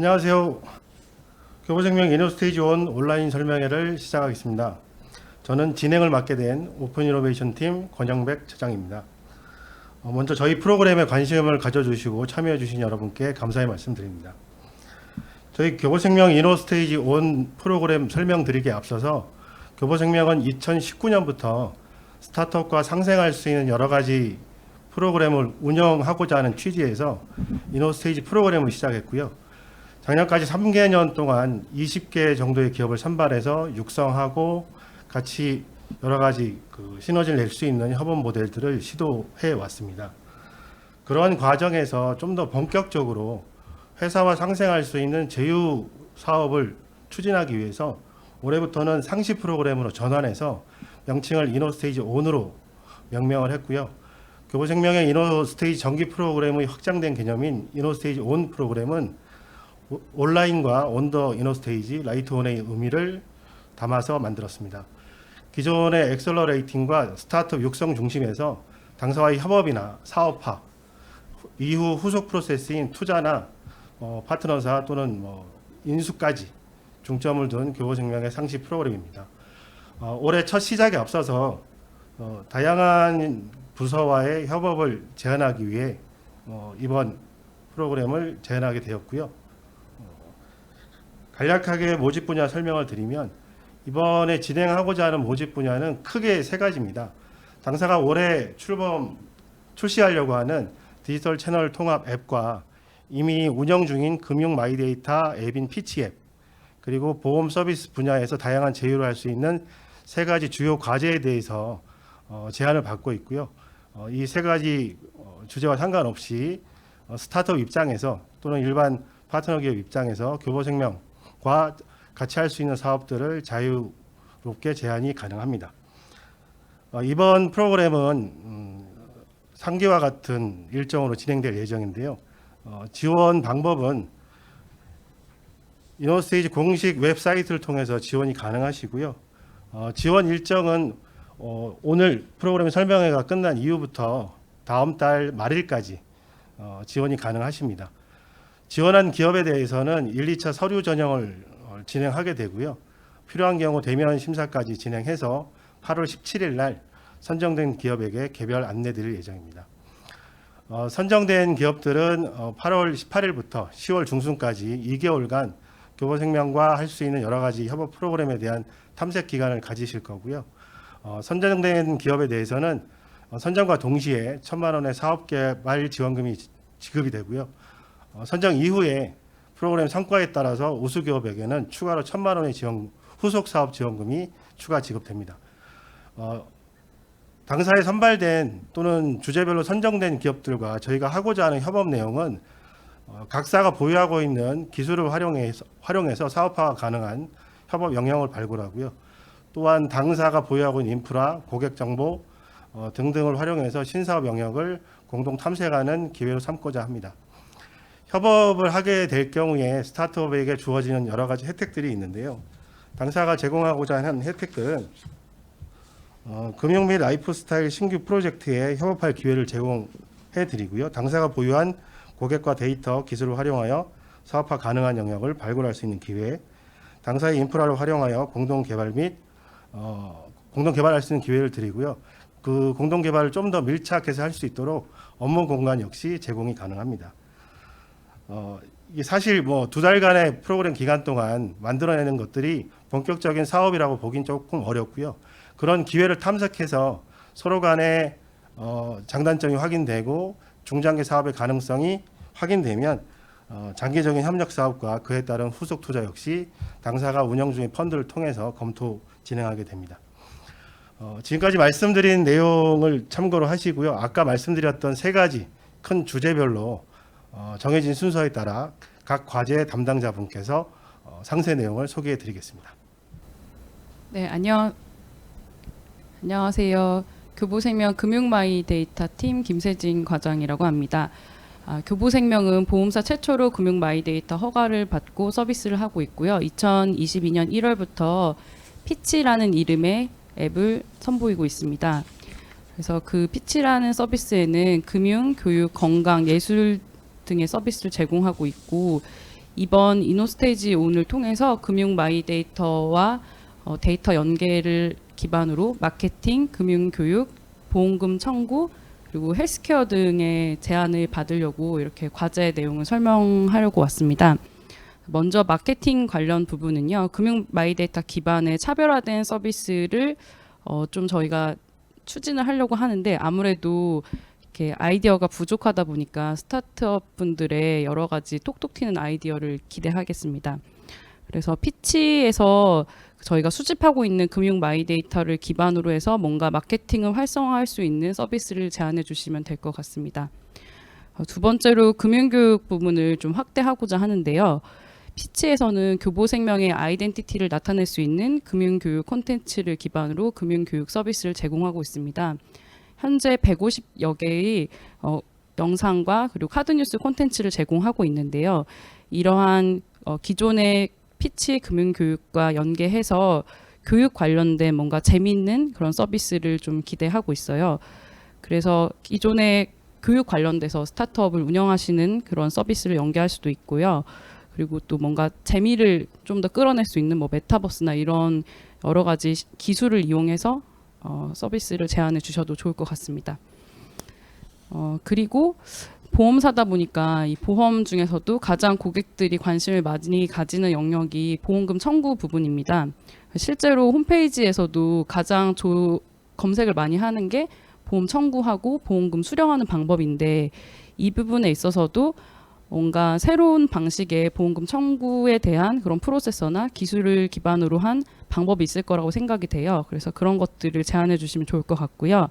안녕하세요. 교보생명 이노스테이지 1 온라인 설명회를 시작하겠습니다. 저는 진행을 맡게 된 오픈이노베이션팀 권영백 차장입니다. 먼저 저희 프로그램에 관심을 가져주시고 참여해 주신 여러분께 감사의 말씀드립니다. 저희 교보생명 이노스테이지 1 프로그램 설명드리기에 앞서서 교보생명은 2019년부터 스타트업과 상생할 수 있는 여러 가지 프로그램을 운영하고자 하는 취지에서 이노스테이지 프로그램을 시작했고요. 작년까지 3개년 동안 20개 정도의 기업을 선발해서 육성하고 같이 여러 가지 시너지를 낼 수 있는 협업 모델들을 시도해 왔습니다. 그러한 과정에서 좀 더 본격적으로 회사와 상생할 수 있는 제휴 사업을 추진하기 위해서 올해부터는 상시 프로그램으로 전환해서 명칭을 이노스테이지 1으로 명명을 했고요. 교보생명의 이노스테이지 정기 프로그램의 확장된 개념인 이노스테이지 1 프로그램은 온라인과 온더 이노스테이지 라이트 온의 의미를 담아서 만들었습니다. 기존의 엑셀러레이팅과 스타트업 육성 중심에서 당사와의 협업이나 사업화, 이후 후속 프로세스인 투자나 파트너사 또는 인수까지 중점을 둔 교보생명의 상시 프로그램입니다. 올해 첫 시작에 앞서서 다양한 부서와의 협업을 제안하기 위해 이번 프로그램을 제안하게 되었고요. 간략하게 모집 분야 설명을 드리면 이번에 진행하고자 하는 모집 분야는 크게 세 가지입니다. 당사가 올해 출시하려고 하는 디지털 채널 통합 앱과 이미 운영 중인 금융 마이데이터 앱인 피치앱, 그리고 보험 서비스 분야에서 다양한 제휴를 할 수 있는 세 가지 주요 과제에 대해서 제안을 받고 있고요. 이 세 가지 주제와 상관없이 스타트업 입장에서 또는 일반 파트너 기업 입장에서 교보생명과 같이 할 수 있는 사업들을 자유롭게 제안이 가능합니다. 이번 프로그램은 상기와 같은 일정으로 진행될 예정인데요. 지원 방법은 이노스테이지 공식 웹사이트를 통해서 지원이 가능하시고요. 지원 일정은 오늘 프로그램 설명회가 끝난 이후부터 다음 달 말일까지 지원이 가능하십니다. 지원한 기업에 대해서는 1, 2차 서류 전형을 진행하게 되고요. 필요한 경우 대면 심사까지 진행해서 8월 17일 날 선정된 기업에게 개별 안내 드릴 예정입니다. 선정된 기업들은 8월 18일부터 10월 중순까지 2개월간 교보생명과 할 수 있는 여러 가지 협업 프로그램에 대한 탐색 기간을 가지실 거고요. 선정된 기업에 대해서는 선정과 동시에 1,000만 원의 사업 개발 지원금이 지급이 되고요. 선정 이후에 프로그램 성과에 따라서 우수 기업에게는 추가로 1,000만 원의 후속 사업 지원금이 추가 지급됩니다. 당사에 선발된 또는 주제별로 선정된 기업들과 저희가 하고자 하는 협업 내용은 각사가 보유하고 있는 기술을 활용해서 사업화가 가능한 협업 영역을 발굴하고요. 또한 당사가 보유하고 있는 인프라, 고객 정보 등등을 활용해서 신사업 영역을 공동 탐색하는 기회로 삼고자 합니다. 협업을 하게 될 경우에 스타트업에게 주어지는 여러 가지 혜택들이 있는데요. 당사가 제공하고자 하는 혜택들은 금융 및 라이프스타일 신규 프로젝트에 협업할 기회를 제공해 드리고요. 당사가 보유한 고객과 데이터, 기술을 활용하여 사업화 가능한 영역을 발굴할 수 있는 기회, 당사의 인프라를 활용하여 공동 개발할 수 있는 기회를 드리고요. 그 공동 개발을 좀 더 밀착해서 할 수 있도록 업무 공간 역시 제공이 가능합니다. 이게 사실 2달간의 프로그램 기간 동안 만들어내는 것들이 본격적인 사업이라고 보긴 조금 어렵고요. 그런 기회를 탐색해서 서로 간의 장단점이 확인되고 중장기 사업의 가능성이 확인되면 장기적인 협력 사업과 그에 따른 후속 투자 역시 당사가 운영 중인 펀드를 통해서 검토 진행하게 됩니다. 지금까지 말씀드린 내용을 참고로 하시고요. 아까 말씀드렸던 세 가지 큰 주제별로 정해진 순서에 따라 각 과제 담당자분께서 상세 내용을 소개해 드리겠습니다. 네, 안녕하세요. 교보생명 금융마이데이터 팀 김세진 과장이라고 합니다. 교보생명은 보험사 최초로 금융마이데이터 허가를 받고 서비스를 하고 있고요. 2022년 1월부터 피치라는 이름의 앱을 선보이고 있습니다. 그래서 그 피치라는 서비스에는 금융, 교육, 건강, 예술 등의 서비스를 제공하고 있고 이번 이노스테이지 온을 통해서 금융 마이데이터와 데이터 연계를 기반으로 마케팅, 금융 교육, 보험금 청구, 그리고 헬스케어 등의 제안을 받으려고 이렇게 과제 내용을 설명하려고 왔습니다. 먼저 마케팅 관련 부분은요. 금융 마이데이터 기반의 차별화된 서비스를 좀 저희가 추진을 하려고 하는데 아무래도 이렇게 아이디어가 부족하다 보니까 스타트업 분들의 여러 가지 톡톡 튀는 아이디어를 기대하겠습니다. 그래서 피치에서 저희가 수집하고 있는 금융 마이데이터를 기반으로 해서 뭔가 마케팅을 활성화할 수 있는 서비스를 제안해 주시면 될 것 같습니다. 두 번째로 금융교육 부분을 좀 확대하고자 하는데요. 피치에서는 교보생명의 아이덴티티를 나타낼 수 있는 금융교육 콘텐츠를 기반으로 금융교육 서비스를 제공하고 있습니다. 현재 150여 개의 영상과 그리고 카드뉴스 콘텐츠를 제공하고 있는데요. 이러한 기존의 피치 금융교육과 연계해서 교육 관련된 뭔가 재미있는 그런 서비스를 좀 기대하고 있어요. 그래서 기존의 교육 관련돼서 스타트업을 운영하시는 그런 서비스를 연계할 수도 있고요. 그리고 또 뭔가 재미를 좀 더 끌어낼 수 있는 뭐 메타버스나 이런 여러 가지 기술을 이용해서 서비스를 제안해 주셔도 좋을 것 같습니다. 그리고 보험사다 보니까 이 보험 중에서도 가장 고객들이 관심을 많이 가지는 영역이 보험금 청구 부분입니다. 실제로 홈페이지에서도 가장 검색을 많이 하는 게 보험 청구하고 보험금 수령하는 방법인데 이 부분에 있어서도 뭔가 새로운 방식의 보험금 청구에 대한 그런 프로세서나 기술을 기반으로 한 방법이 있을 거라고 생각이 돼요. 그래서 그런 것들을 제안해 주시면 좋을 것 같고요.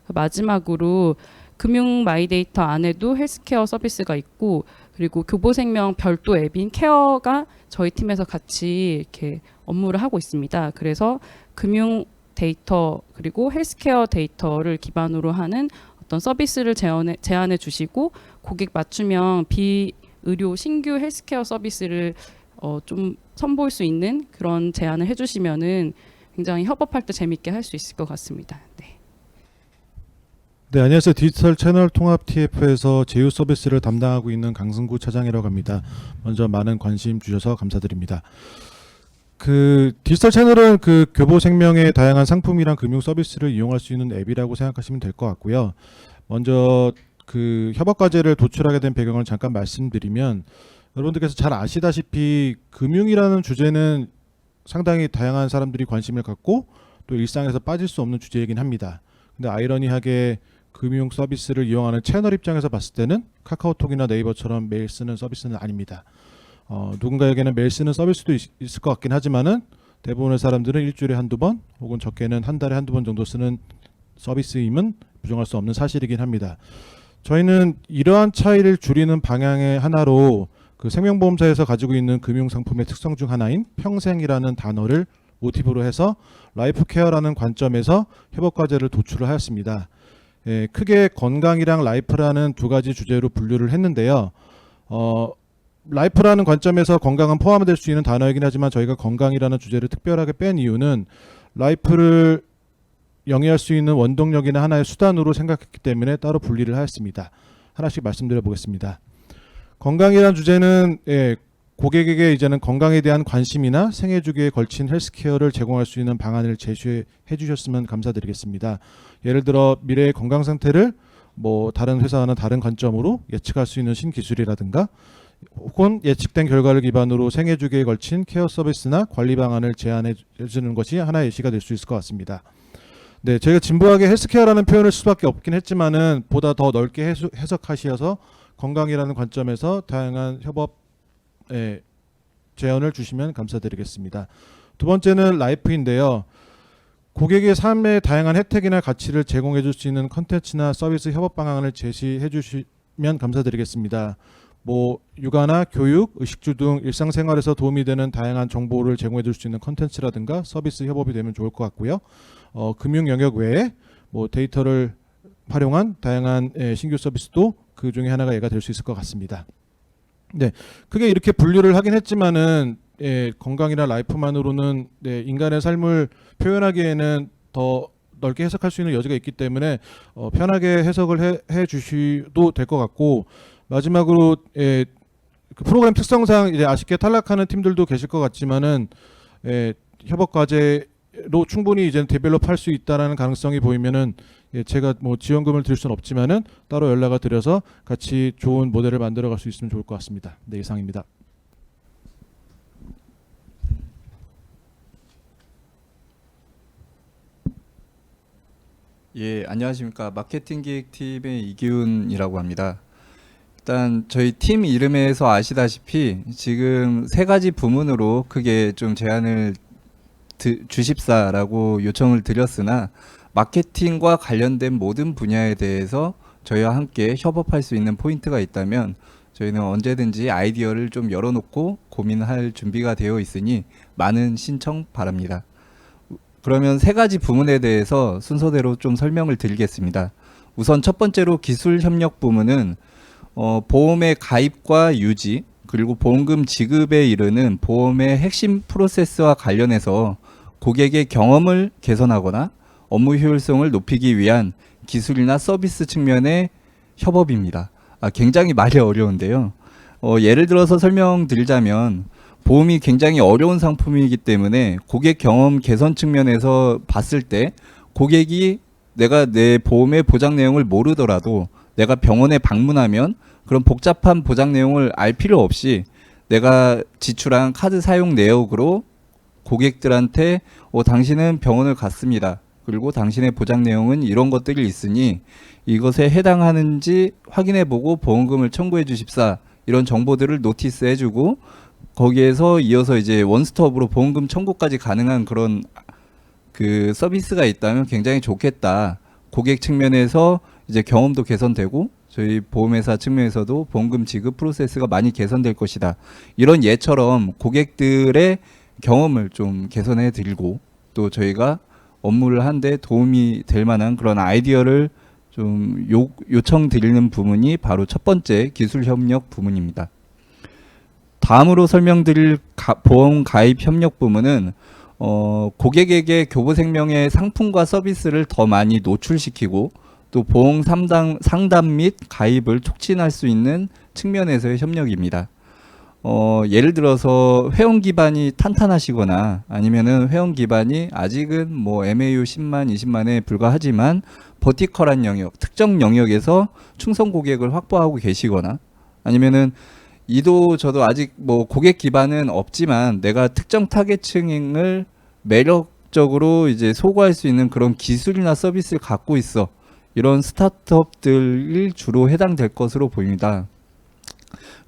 마지막으로 금융 마이데이터 안에도 헬스케어 서비스가 있고 그리고 교보생명 별도 앱인 케어가 저희 팀에서 같이 이렇게 업무를 하고 있습니다. 그래서 금융 데이터 그리고 헬스케어 데이터를 기반으로 하는 어떤 서비스를 제안해 주시고 고객 맞춤형 비의료 신규 헬스케어 서비스를 좀 선보일 수 있는 그런 제안을 해주시면은 굉장히 협업할 때 재밌게 할 수 있을 것 같습니다. 네. 네, 안녕하세요. 디지털 채널 통합 TF에서 제휴 서비스를 담당하고 있는 강승구 차장이라고 합니다. 먼저 많은 관심 주셔서 감사드립니다. 그 디지털 채널은 그 교보생명의 다양한 상품이랑 금융 서비스를 이용할 수 있는 앱이라고 생각하시면 될 것 같고요. 먼저 그 협업 과제를 도출하게 된 배경을 잠깐 말씀드리면 여러분들께서 잘 아시다시피 금융이라는 주제는 상당히 다양한 사람들이 관심을 갖고 또 일상에서 빠질 수 없는 주제이긴 합니다. 근데 아이러니하게 금융 서비스를 이용하는 채널 입장에서 봤을 때는 카카오톡이나 네이버처럼 매일 쓰는 서비스는 아닙니다. 누군가에게는 매일 쓰는 서비스도 있을 것 같긴 하지만은 대부분의 사람들은 일주일에 한두 번 혹은 적게는 한 달에 한두 번 정도 쓰는 서비스임은 부정할 수 없는 사실이긴 합니다. 저희는 이러한 차이를 줄이는 방향의 하나로 그 생명보험사에서 가지고 있는 금융상품의 특성 중 하나인 평생이라는 단어를 모티브로 해서 라이프케어라는 관점에서 협업과제를 도출을 하였습니다. 크게 건강이랑 라이프라는 두 가지 주제로 분류를 했는데요. 라이프라는 관점에서 건강은 포함될 수 있는 단어이긴 하지만 저희가 건강이라는 주제를 특별하게 뺀 이유는 라이프를 영위할 수 있는 원동력이나 하나의 수단으로 생각했기 때문에 따로 분리를 하였습니다. 하나씩 말씀드려 보겠습니다. 건강이라는 주제는 고객에게 이제는 건강에 대한 관심이나 생애 주기에 걸친 헬스케어를 제공할 수 있는 방안을 제시해 주셨으면 감사드리겠습니다. 예를 들어 미래의 건강 상태를 뭐 다른 회사와는 다른 관점으로 예측할 수 있는 신기술이라든가 혹은 예측된 결과를 기반으로 생애 주기에 걸친 케어 서비스나 관리 방안을 제안해 주는 것이 하나의 예시가 될 수 있을 것 같습니다. 네, 저희가 진부하게 헬스케어라는 표현을 쓸 수밖에 없긴 했지만은 보다 더 넓게 해석하셔서 건강이라는 관점에서 다양한 협업에 제언을 주시면 감사드리겠습니다. 두 번째는 라이프인데요. 고객의 삶의 다양한 혜택이나 가치를 제공해 줄 수 있는 컨텐츠나 서비스 협업 방안을 제시해 주시면 감사드리겠습니다. 뭐 육아나 교육, 의식주 등 일상생활에서 도움이 되는 다양한 정보를 제공해 줄 수 있는 컨텐츠라든가 서비스 협업이 되면 좋을 것 같고요. 금융 영역 외에 뭐 데이터를 활용한 다양한 신규 서비스도 그 중에 하나가 얘가 될 수 있을 것 같습니다. 네, 크게 이렇게 분류를 하긴 했지만은 건강이나 라이프만으로는 인간의 삶을 표현하기에는 더 넓게 해석할 수 있는 여지가 있기 때문에 편하게 해석을 해 주셔도 될 것 같고 마지막으로 그 프로그램 특성상 이제 아쉽게 탈락하는 팀들도 계실 것 같지만은 협업 과제로 충분히 이제 데벨롭할 수 있다라는 가능성이 보이면은 제가 뭐 지원금을 드릴 수는 없지만은 따로 연락을 드려서 같이 좋은 모델을 만들어갈 수 있으면 좋을 것 같습니다. 네, 이상입니다. 예, 안녕하십니까. 마케팅 기획팀의 이기훈이라고 합니다. 일단 저희 팀 이름에서 아시다시피 지금 세 가지 부문으로 크게 좀 제안을 주십사라고 요청을 드렸으나 마케팅과 관련된 모든 분야에 대해서 저희와 함께 협업할 수 있는 포인트가 있다면 저희는 언제든지 아이디어를 좀 열어놓고 고민할 준비가 되어 있으니 많은 신청 바랍니다. 그러면 세 가지 부문에 대해서 순서대로 좀 설명을 드리겠습니다. 우선 첫 번째로 기술 협력 부문은 보험의 가입과 유지 그리고 보험금 지급에 이르는 보험의 핵심 프로세스와 관련해서 고객의 경험을 개선하거나 업무 효율성을 높이기 위한 기술이나 서비스 측면의 협업입니다. 굉장히 말이 어려운데요. 예를 들어서 설명드리자면 보험이 굉장히 어려운 상품이기 때문에 고객 경험 개선 측면에서 봤을 때 고객이 내가 내 보험의 보장 내용을 모르더라도 내가 병원에 방문하면 그런 복잡한 보장 내용을 알 필요 없이 내가 지출한 카드 사용 내역으로 고객들한테 당신은 병원을 갔습니다. 그리고 당신의 보장 내용은 이런 것들이 있으니 이것에 해당하는지 확인해보고 보험금을 청구해 주십사 이런 정보들을 노티스해주고 거기에서 이어서 이제 원스톱으로 보험금 청구까지 가능한 그런 그 서비스가 있다면 굉장히 좋겠다. 고객 측면에서 이제 경험도 개선되고 저희 보험회사 측면에서도 보험금 지급 프로세스가 많이 개선될 것이다. 이런 예처럼 고객들의 경험을 좀 개선해 드리고 또 저희가 업무를 하는데 도움이 될 만한 그런 아이디어를 좀 요청 드리는 부분이 바로 첫 번째 기술 협력 부문입니다. 다음으로 설명드릴 보험 가입 협력 부문은 고객에게 교보생명의 상품과 서비스를 더 많이 노출시키고 또 보험 상담 및 가입을 촉진할 수 있는 측면에서의 협력입니다. 예를 들어서 회원 기반이 탄탄하시거나 아니면은 회원 기반이 아직은 뭐 MAU 10만, 20만에 불과하지만 버티컬한 영역, 특정 영역에서 충성 고객을 확보하고 계시거나 아니면은 이도 저도 아직 뭐 고객 기반은 없지만 내가 특정 타겟층을 매력적으로 이제 소구할 수 있는 그런 기술이나 서비스를 갖고 있어. 이런 스타트업들이 주로 해당될 것으로 보입니다.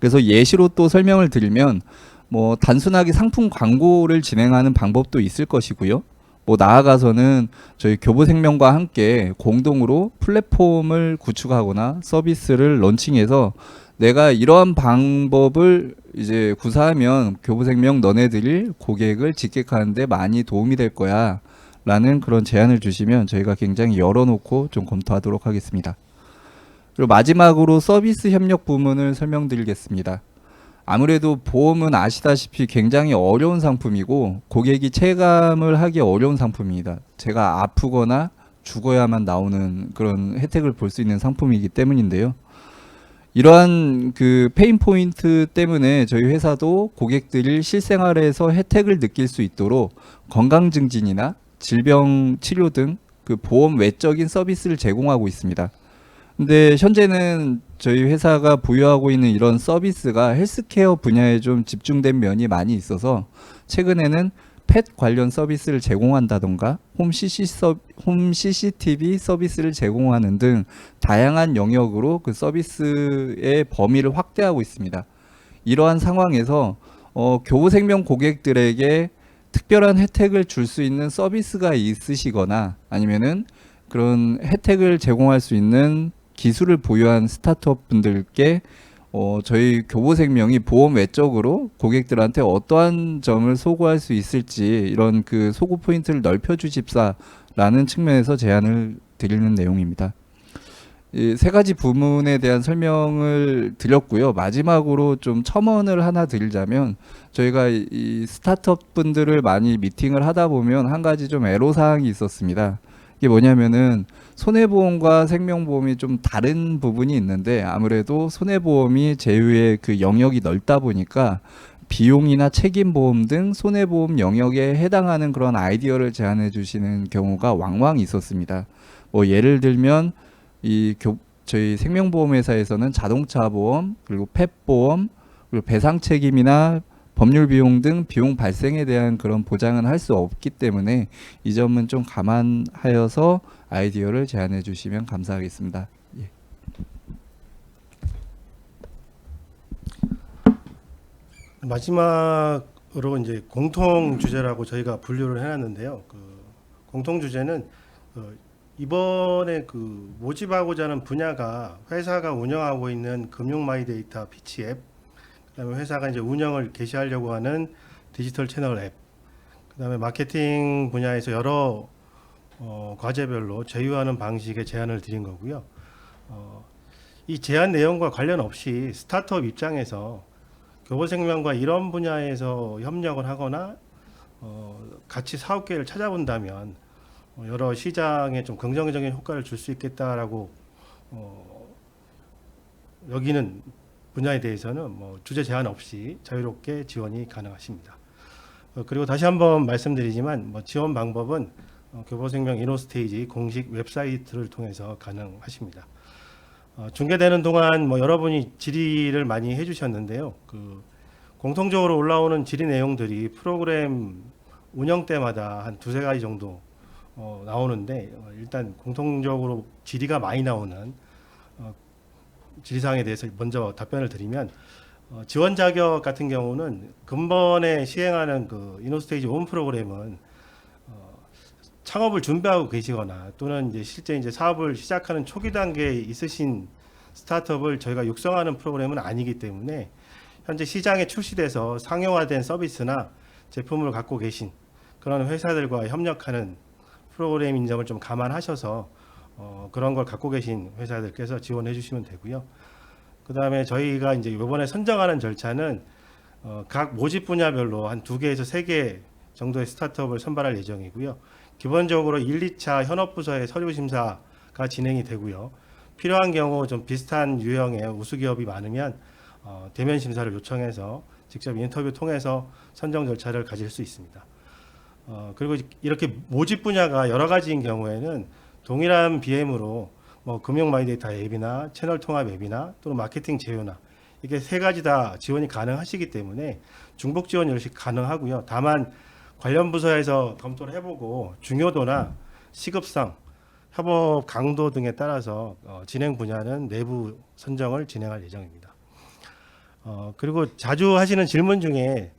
그래서 예시로 또 설명을 드리면 뭐 단순하게 상품 광고를 진행하는 방법도 있을 것이고요. 뭐 나아가서는 저희 교보생명과 함께 공동으로 플랫폼을 구축하거나 서비스를 런칭해서 내가 이러한 방법을 이제 구사하면 교보생명 너네들이 고객을 직객하는데 많이 도움이 될 거야 라는 그런 제안을 주시면 저희가 굉장히 열어놓고 좀 검토하도록 하겠습니다. 그리고 마지막으로 서비스 협력 부문을 설명드리겠습니다. 아무래도 보험은 아시다시피 굉장히 어려운 상품이고 고객이 체감을 하기 어려운 상품입니다. 제가 아프거나 죽어야만 나오는 그런 혜택을 볼 수 있는 상품이기 때문인데요. 이러한 그 페인 포인트 때문에 저희 회사도 고객들이 실생활에서 혜택을 느낄 수 있도록 건강 증진이나 질병 치료 등 그 보험 외적인 서비스를 제공하고 있습니다. 근데 현재는 저희 회사가 보유하고 있는 이런 서비스가 헬스케어 분야에 좀 집중된 면이 많이 있어서 최근에는 펫 관련 서비스를 제공한다던가 홈 CCTV 서비스를 제공하는 등 다양한 영역으로 그 서비스의 범위를 확대하고 있습니다. 이러한 상황에서 교보생명 고객들에게 특별한 혜택을 줄 수 있는 서비스가 있으시거나 아니면은 그런 혜택을 제공할 수 있는 기술을 보유한 스타트업 분들께 저희 교보생명이 보험 외적으로 고객들한테 어떠한 점을 소구할 수 있을지 이런 그 소구 포인트를 넓혀 주십사라는 측면에서 제안을 드리는 내용입니다. 이 세 가지 부문에 대한 설명을 드렸고요. 마지막으로 좀 첨언을 하나 드리자면 저희가 이 스타트업 분들을 많이 미팅을 하다 보면 한 가지 좀 애로사항이 있었습니다. 이게 뭐냐면은 손해보험과 생명보험이 좀 다른 부분이 있는데 아무래도 손해보험이 제휴의 그 영역이 넓다 보니까 비용이나 책임보험 등 손해보험 영역에 해당하는 그런 아이디어를 제안해 주시는 경우가 왕왕 있었습니다. 뭐 예를 들면 저희 생명보험 회사에서는 자동차 보험, 그리고 펫보험, 그리고 배상 책임이나 법률 비용 등 비용 발생에 대한 그런 보장은 할 수 없기 때문에 이 점은 좀 감안하여서 아이디어를 제안해 주시면 감사하겠습니다. 예. 마지막으로 이제 공통 주제라고 저희가 분류를 해놨는데요. 그 공통 주제는 이번에 그 모집하고자 하는 분야가 회사가 운영하고 있는 금융 마이데이터 피치 앱, 그다음에 회사가 이제 운영을 개시하려고 하는 디지털 채널 앱, 그다음에 마케팅 분야에서 여러 과제별로 제휴하는 방식의 제안을 드린 거고요. 이 제안 내용과 관련 없이 스타트업 입장에서 교보생명과 이런 분야에서 협력을 하거나 같이 사업 기회를 찾아본다면 여러 시장에 좀 긍정적인 효과를 줄 수 있겠다라고 여기는 분야에 대해서는 뭐 주제 제한 없이 자유롭게 지원이 가능하십니다. 그리고 다시 한번 말씀드리지만 뭐 지원 방법은 교보생명 이노스테이지 공식 웹사이트를 통해서 가능하십니다. 중계되는 동안 뭐 여러분이 질의를 많이 해주셨는데요. 그 공통적으로 올라오는 질의 내용들이 프로그램 운영 때마다 한 두세 가지 정도 나오는데 일단 공통적으로 질의가 많이 나오는 질의사항에 대해서 먼저 답변을 드리면 지원 자격 같은 경우는 근본에 시행하는 그 이노스테이지 온 프로그램은 창업을 준비하고 계시거나 또는 이제 실제 이제 사업을 시작하는 초기 단계에 있으신 스타트업을 저희가 육성하는 프로그램은 아니기 때문에 현재 시장에 출시돼서 상용화된 서비스나 제품을 갖고 계신 그런 회사들과 협력하는 프로그램인 점을 좀 감안하셔서 그런 걸 갖고 계신 회사들께서 지원해 주시면 되고요. 그 다음에 저희가 이제 이번에 선정하는 절차는 각 모집 분야별로 한 2개에서 3개 정도의 스타트업을 선발할 예정이고요. 기본적으로 1, 2차 현업부서의 서류 심사가 진행이 되고요. 필요한 경우 좀 비슷한 유형의 우수기업이 많으면 대면 심사를 요청해서 직접 인터뷰 통해서 선정 절차를 가질 수 있습니다. 그리고 이렇게 모집 분야가 여러 가지인 경우에는 동일한 BM으로 뭐 금융 마이데이터 앱이나 채널 통합 앱이나 또는 마케팅 제휴나 이게 3가지 다 지원이 가능하시기 때문에 중복 지원 역시 가능하고요. 다만 관련 부서에서 검토를 해보고 중요도나 시급성, 협업 강도 등에 따라서 진행 분야는 내부 선정을 진행할 예정입니다. 그리고 자주 하시는 질문 중에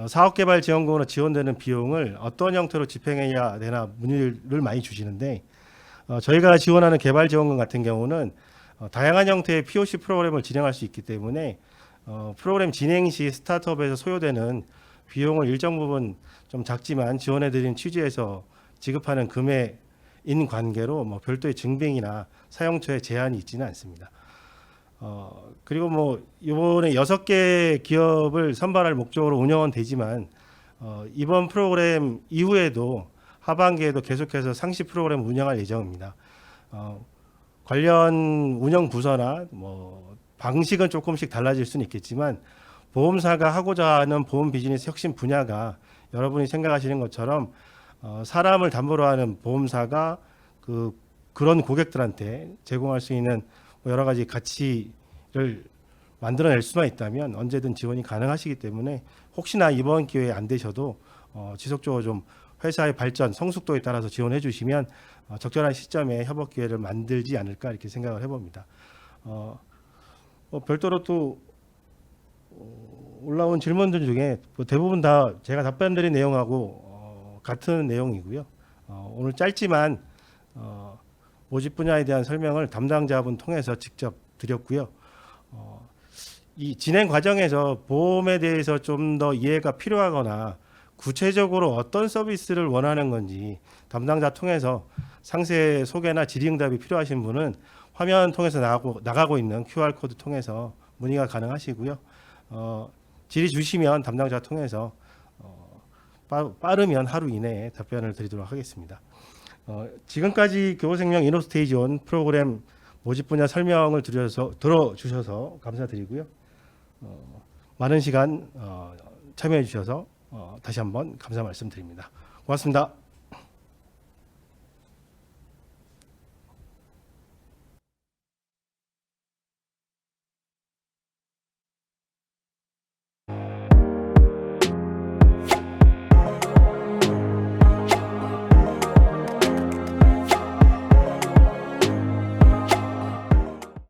사업개발지원금으로 지원되는 비용을 어떤 형태로 집행해야 되나 문의를 많이 주시는데 저희가 지원하는 개발지원금 같은 경우는 다양한 형태의 POC 프로그램을 진행할 수 있기 때문에 프로그램 진행 시 스타트업에서 소요되는 비용을 일정 부분 좀 작지만 지원해드린 취지에서 지급하는 금액인 관계로 뭐 별도의 증빙이나 사용처에 제한이 있지는 않습니다. 그리고 뭐 이번에 6개 기업을 선발할 목적으로 운영은 되지만 이번 프로그램 이후에도 하반기에도 계속해서 상시 프로그램 운영할 예정입니다. 관련 운영 부서나 뭐 방식은 조금씩 달라질 수는 있겠지만 보험사가 하고자 하는 보험 비즈니스 혁신 분야가 여러분이 생각하시는 것처럼 사람을 담보로 하는 보험사가 그런 고객들한테 제공할 수 있는 여러 가지 가치를 만들어낼 수만 있다면 언제든 지원이 가능하시기 때문에 혹시나 이번 기회에 안 되셔도 지속적으로 좀 회사의 발전, 성숙도에 따라서 지원해 주시면 적절한 시점에 협업 기회를 만들지 않을까 이렇게 생각을 해봅니다. 별도로 또 올라온 질문들 중에 대부분 다 제가 답변드린 내용하고 같은 내용이고요. 오늘 짧지만 모집 분야에 대한 설명을 담당자분 통해서 직접 드렸고요. 이 진행 과정에서 보험에 대해서 좀 더 이해가 필요하거나 구체적으로 어떤 서비스를 원하는 건지 담당자 통해서 상세 소개나 질의응답이 필요하신 분은 화면 통해서 나가고 있는 QR코드 통해서 문의가 가능하시고요. 질의 주시면 담당자 통해서 빠르면 하루 이내에 답변을 드리도록 하겠습니다. 지금까지 교보생명 이노스테이지 1 프로그램 모집 분야 설명을 들어주셔서 감사드리고요. 많은 시간 참여해 주셔서 다시 한번 감사 말씀드립니다. 고맙습니다.